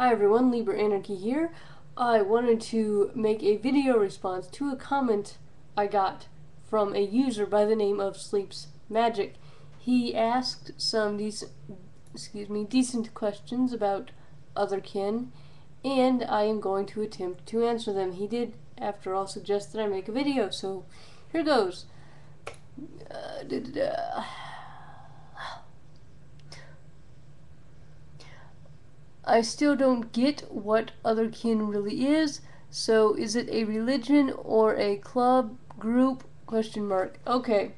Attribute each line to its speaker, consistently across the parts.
Speaker 1: Hi everyone, LiberAnarchy here. I wanted to make a video response to a comment I got from a user by the name of SleepsMagic. He asked some decent questions about Otherkin, and I am going to attempt to answer them. He did, after all, suggest that I make a video, so here goes. I still don't get what Otherkin really is, so is it a religion or a club, group, question mark. Okay.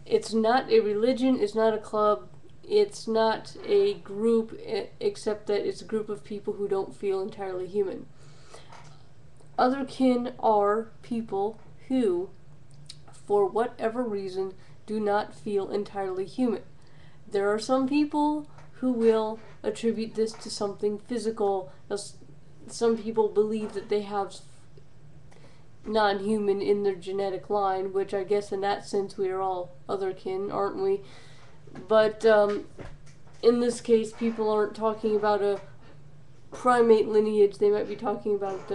Speaker 1: It's not a religion, it's not a club, it's not a group, except that it's a group of people who don't feel entirely human. Otherkin are people who, for whatever reason, do not feel entirely human. There are some people who will attribute this to something physical. Some people believe that they have non-human in their genetic line, which I guess in that sense we are all otherkin, aren't we? But in this case, people aren't talking about a primate lineage. They might be talking about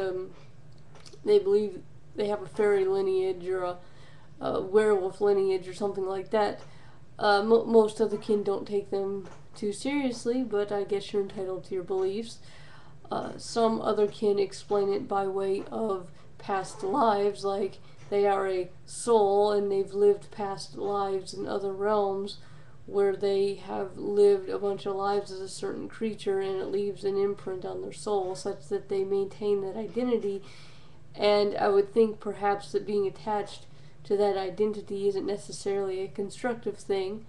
Speaker 1: they believe they have a fairy lineage or a werewolf lineage or something like that. Most otherkin don't take them too seriously, but I guess you're entitled to your beliefs. Some otherkin explain it by way of past lives, like they are a soul and they've lived past lives in other realms where they have lived a bunch of lives as a certain creature, and it leaves an imprint on their soul such that they maintain that identity. And I would think perhaps that being attached to that identity isn't necessarily a constructive thing.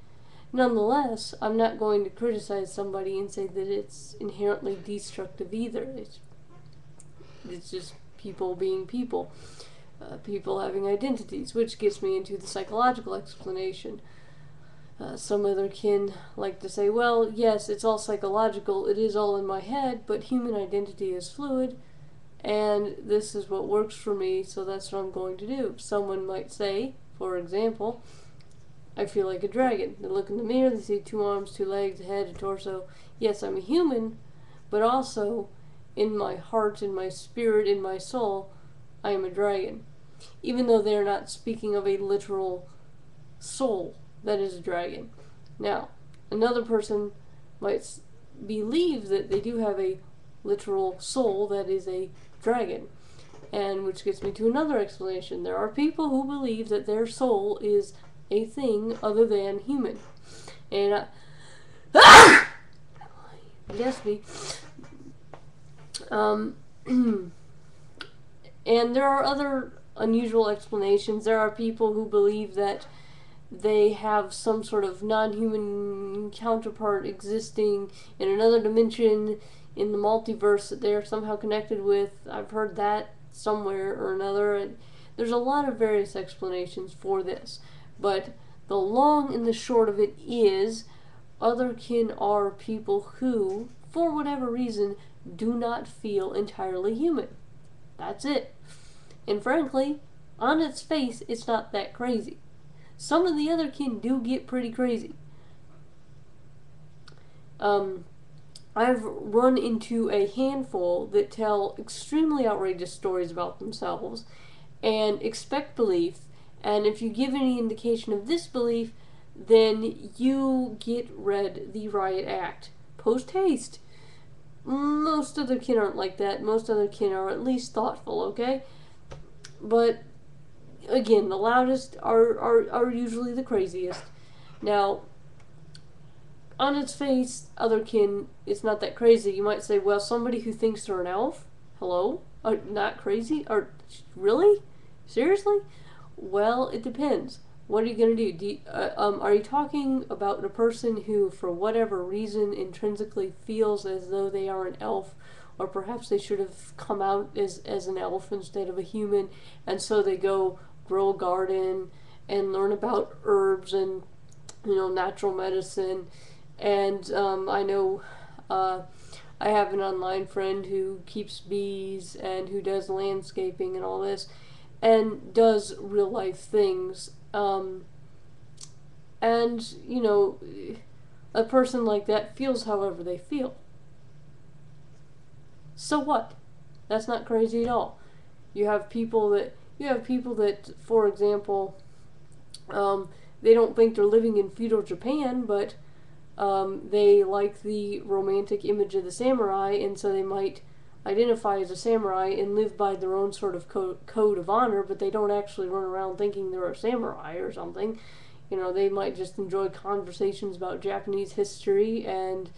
Speaker 1: Nonetheless, I'm not going to criticize somebody and say that it's inherently destructive either. It's just people being people. People having identities, which gets me into the psychological explanation. Some otherkin like to say, well, yes, it's all psychological, it is all in my head, but human identity is fluid, and this is what works for me, so that's what I'm going to do. Someone might say, for example, I feel like a dragon. They look in the mirror, they see 2 arms, 2 legs, a head, a torso. Yes, I'm a human, but also in my heart, in my spirit, in my soul, I am a dragon. Even though they're not speaking of a literal soul that is a dragon. Now, another person might believe that they do have a literal soul that is a dragon. And which gets me to another explanation. There are people who believe that their soul is a thing other than human. And guess me. And there are other unusual explanations. There are people who believe that they have some sort of non-human counterpart existing in another dimension in the multiverse that they are somehow connected with. I've heard that somewhere or another, and there's a lot of various explanations for this. But the long and the short of it is, otherkin are people who, for whatever reason, do not feel entirely human. That's it. And frankly, on its face, it's not that crazy. Some of the otherkin do get pretty crazy. I've run into a handful that tell extremely outrageous stories about themselves and expect belief, and if you give any indication of disbelief, then you get read the riot act post haste. Most otherkin aren't like that. Most otherkin are at least thoughtful, okay? But again, the loudest are usually the craziest. Now, on its face, otherkin, it's not that crazy. You might say, well, somebody who thinks they're an elf? Hello? Are not crazy? Really? Seriously? Well, it depends. What are you going to do? Are you talking about a person who, for whatever reason, intrinsically feels as though they are an elf, or perhaps they should have come out as an elf instead of a human, and so they go grow a garden and learn about herbs and, natural medicine? And I know I have an online friend who keeps bees and who does landscaping and all this and does real life things. And, a person like that feels however they feel. So what? That's not crazy at all. You have people that, for example, they don't think they're living in feudal Japan, but they like the romantic image of the samurai, and so they might identify as a samurai and live by their own sort of code of honor, but they don't actually run around thinking they're a samurai or something. They might just enjoy conversations about Japanese history, and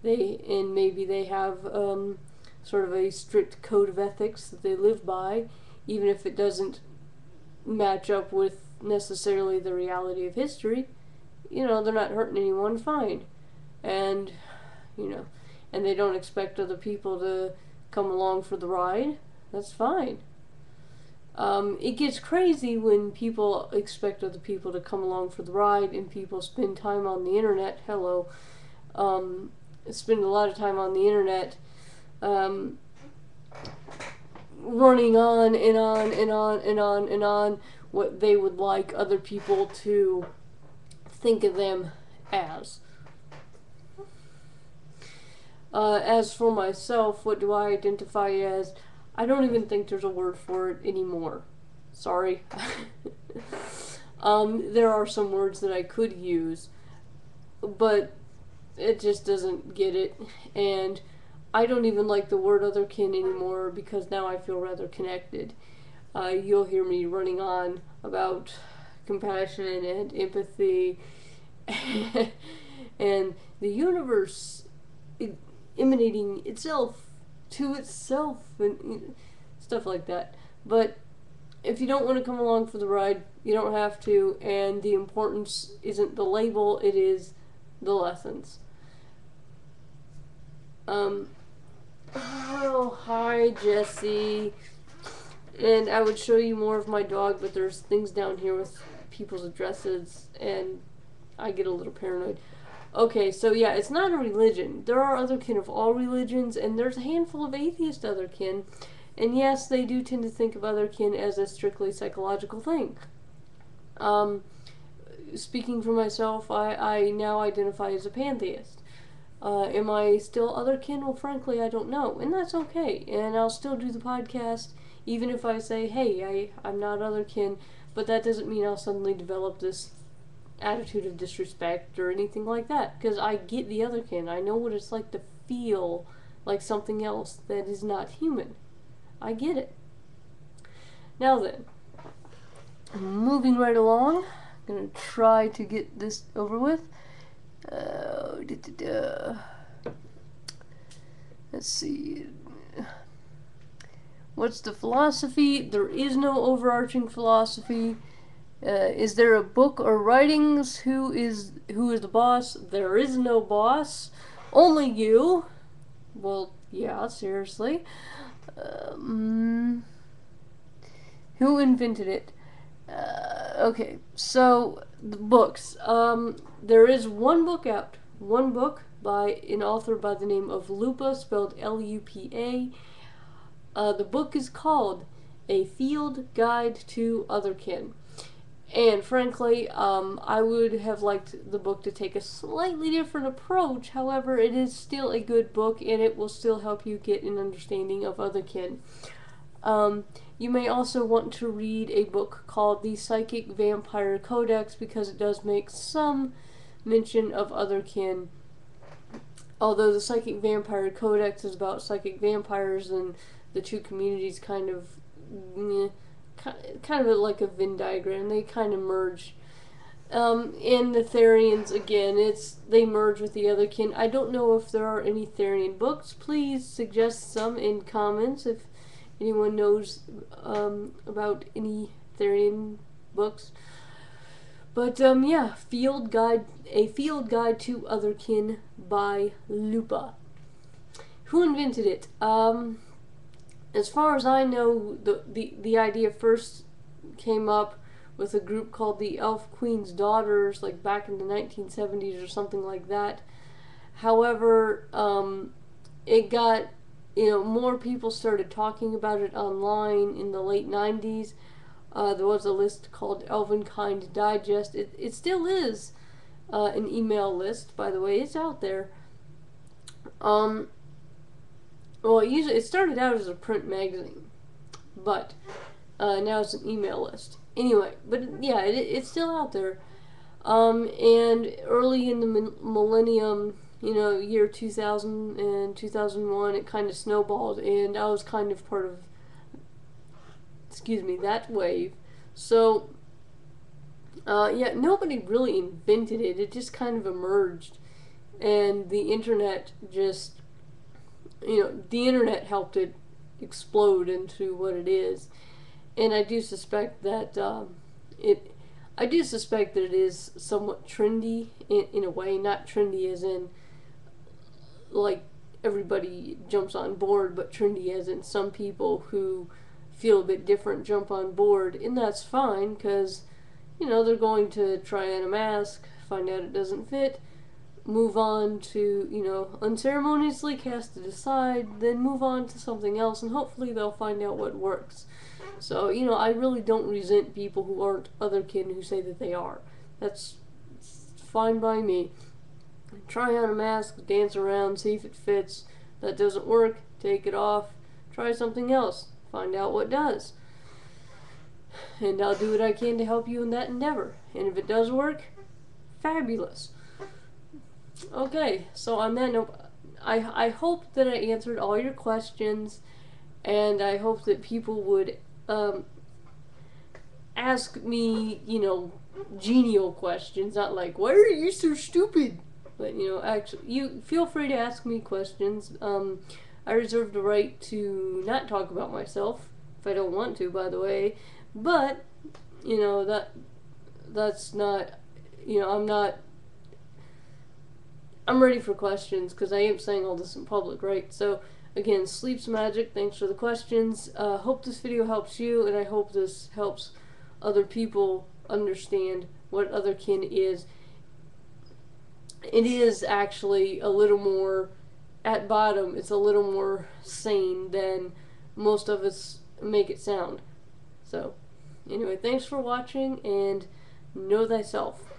Speaker 1: maybe they have sort of a strict code of ethics that they live by, even if it doesn't match up with necessarily the reality of history. They're not hurting anyone, fine. And, and they don't expect other people to come along for the ride. That's fine. It gets crazy when people expect other people to come along for the ride and people spend time on the internet. Spend a lot of time on the internet running on and on and on and on and on what they would like other people to think of them as. As for myself, what do I identify as? I don't even think there's a word for it anymore. Sorry. There are some words that I could use, but it just doesn't get it. And I don't even like the word otherkin anymore because now I feel rather connected. You'll hear me running on about compassion and empathy and the universe emanating itself to itself and stuff like that. But if you don't want to come along for the ride, you don't have to, and the importance isn't the label, it is the lessons. Oh, hi, Jesse. And I would show you more of my dog, but there's things down here with people's addresses, and I get a little paranoid. Okay, so yeah, it's not a religion. There are otherkin of all religions, and there's a handful of atheist otherkin. And yes, they do tend to think of otherkin as a strictly psychological thing. Speaking for myself, I now identify as a pantheist. Am I still otherkin? Well, frankly, I don't know, and that's okay. And I'll still do the podcast, even if I say, hey, I'm not otherkin, but that doesn't mean I'll suddenly develop this attitude of disrespect or anything like that, because I get the otherkin. I know what it's like to feel like something else that is not human. I get it. Now then, moving right along, I'm gonna try to get this over with. Let's see. What's the philosophy? There is no overarching philosophy. Is there a book or writings? Who is the boss? There is no boss. Only you. Well, yeah, seriously. Who invented it? Okay, so the books. There is one book out. One book by an author by the name of Lupa, spelled Lupa. The book is called A Field Guide to Otherkin. And frankly, I would have liked the book to take a slightly different approach. However, it is still a good book, and it will still help you get an understanding of otherkin. You may also want to read a book called The Psychic Vampire Codex, because it does make some mention of otherkin. Although the Psychic Vampire Codex is about psychic vampires, and the two communities kind of like a Venn diagram. They kind of merge. And the Therians, again, they merge with the otherkin. I don't know if there are any Therian books. Please suggest some in comments if anyone knows about any Therian books. But yeah, A Field Guide to Otherkin by Lupa. Who invented it? As far as I know, the idea first came up with a group called the Elf Queen's Daughters, like back in the 1970s or something like that. However, it got, more people started talking about it online in the late 90s. There was a list called Elvenkind Digest. It still is an email list, by the way. It's out there. well, it started out as a print magazine, but now it's an email list. Anyway, but yeah, it's still out there. And early in the millennium, year 2000 and 2001, it kind of snowballed, and I was kind of part of, that wave. So, yeah, nobody really invented it. It just kind of emerged, and the internet just, the internet helped it explode into what it is. And I do suspect that it I do suspect that it is somewhat trendy in a way, not trendy as in like everybody jumps on board, but trendy as in some people who feel a bit different jump on board, and that's fine because they're going to try on a mask, find out it doesn't fit, move on to unceremoniously cast it aside, then move on to something else, and hopefully they'll find out what works. So, I really don't resent people who aren't otherkin who say that they are. That's fine by me. Try on a mask, dance around, see if it fits. That doesn't work, take it off, try something else, find out what does. And I'll do what I can to help you in that endeavor. And if it does work, fabulous. Okay, so on that note, I hope that I answered all your questions, and I hope that people would ask me, genial questions, not like, why are you so stupid? But, actually, you feel free to ask me questions. I reserve the right to not talk about myself, if I don't want to, by the way. But, that's not, I'm ready for questions, because I am saying all this in public, right? So, again, SleepsMagic, thanks for the questions. Hope this video helps you, and I hope this helps other people understand what otherkin is. It is actually a little more, at bottom, it's a little more sane than most of us make it sound. So, anyway, thanks for watching, and know thyself.